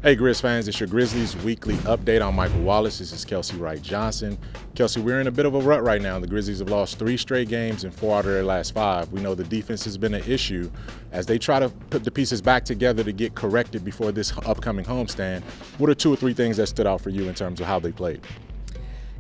Hey Grizz fans, it's your Grizzlies weekly update. I'm Michael Wallace. This is Kelcey Wright Johnson. Kelcey, we're in a bit of a rut right now. The Grizzlies have lost 3 straight games and 4 out of their last 5. We know the defense has been an issue as they try to put the pieces back together to get corrected before this upcoming homestand. What are 2 or 3 things that stood out for you in terms of how they played?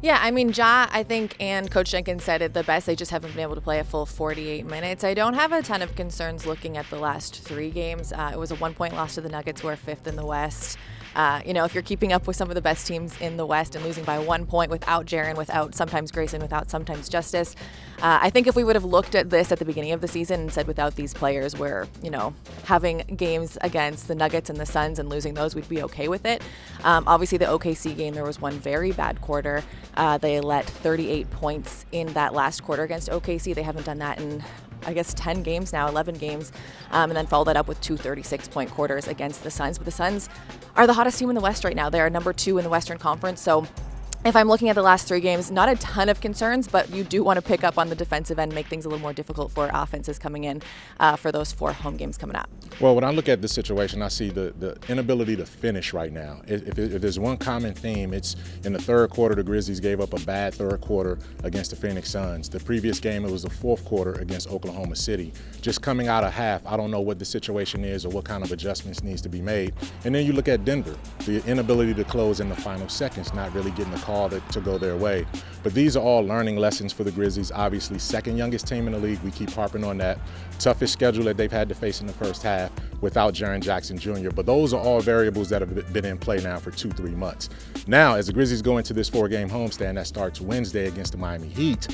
Yeah, I mean, I think, and Coach Jenkins said it the best. They just haven't been able to play a full 48 minutes. I don't have a ton of concerns looking at the last 3 games. It was a 1-point loss to the Nuggets, who are 5th in the West. If you're keeping up with some of the best teams in the West and losing by 1 point without Jaren, without sometimes Grayson, without sometimes Justice, I think if we would have looked at this at the beginning of the season and said without these players, we're, having games against the Nuggets and the Suns and losing those, we'd be okay with it. Obviously, the OKC game, there was one very bad quarter. They let 38 points in that last quarter against OKC. They haven't done that in 10 games now, 11 games, and then followed that up with 2 36-point quarters against the Suns. But the Suns are the hottest team in the West right now. They are number 2 in the Western Conference. So if I'm looking at the last 3 games, not a ton of concerns, but you do want to pick up on the defensive end, make things a little more difficult for offenses coming in for those 4 home games coming up. Well, when I look at this situation, I see the inability to finish right now. If there's one common theme, it's in the 3rd quarter, the Grizzlies gave up a bad 3rd quarter against the Phoenix Suns. The previous game, it was the 4th quarter against Oklahoma City. Just coming out of half, I don't know what the situation is or what kind of adjustments needs to be made. And then you look at Denver, the inability to close in the final seconds, not really getting the call to go their way. But these are all learning lessons for the Grizzlies. Obviously, 2nd youngest team in the league. We keep harping on that. Toughest schedule that they've had to face in the first half without Jaren Jackson Jr. But those are all variables that have been in play now for 2-3 months. Now, as the Grizzlies go into this 4-game homestand that starts Wednesday against the Miami Heat,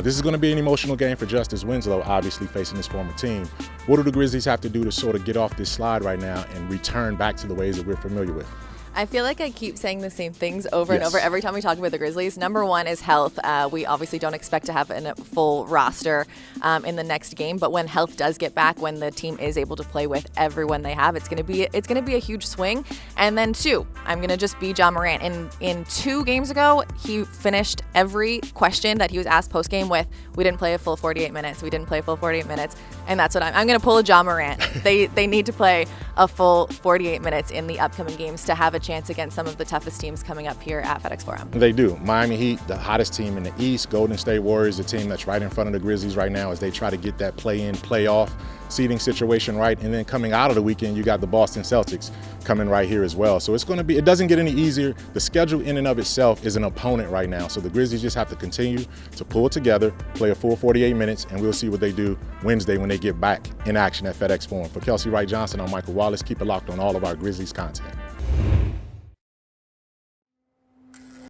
this is going to be an emotional game for Justice Winslow, obviously facing his former team. What do the Grizzlies have to do to sort of get off this slide right now and return back to the ways that we're familiar with? I feel like I keep saying the same things over and over every time we talk about the Grizzlies. Number 1 is health. We obviously don't expect to have a full roster in the next game, but when health does get back, when the team is able to play with everyone they have, it's going to be a huge swing. And then 2, I'm going to just be Ja Morant. In 2 games ago, he finished every question that he was asked post game with, "We didn't play a full 48 minutes. We didn't play a full 48 minutes." And that's what I'm going to pull a Ja Morant. They need to play a full 48 minutes in the upcoming games to have a chance against some of the toughest teams coming up here at FedEx Forum. They do. Miami Heat, the hottest team in the East. Golden State Warriors, the team that's right in front of the Grizzlies right now as they try to get that play-in, play-off seeding situation right. And then coming out of the weekend, you got the Boston Celtics coming right here as well. So it doesn't get any easier. The schedule in and of itself is an opponent right now. So the Grizzlies just have to continue to pull it together, play a full 48 minutes, and we'll see what they do Wednesday when they get back in action at FedEx Forum. For Kelcey Wright Johnson, I'm Michael Wallace. Keep it locked on all of our Grizzlies content.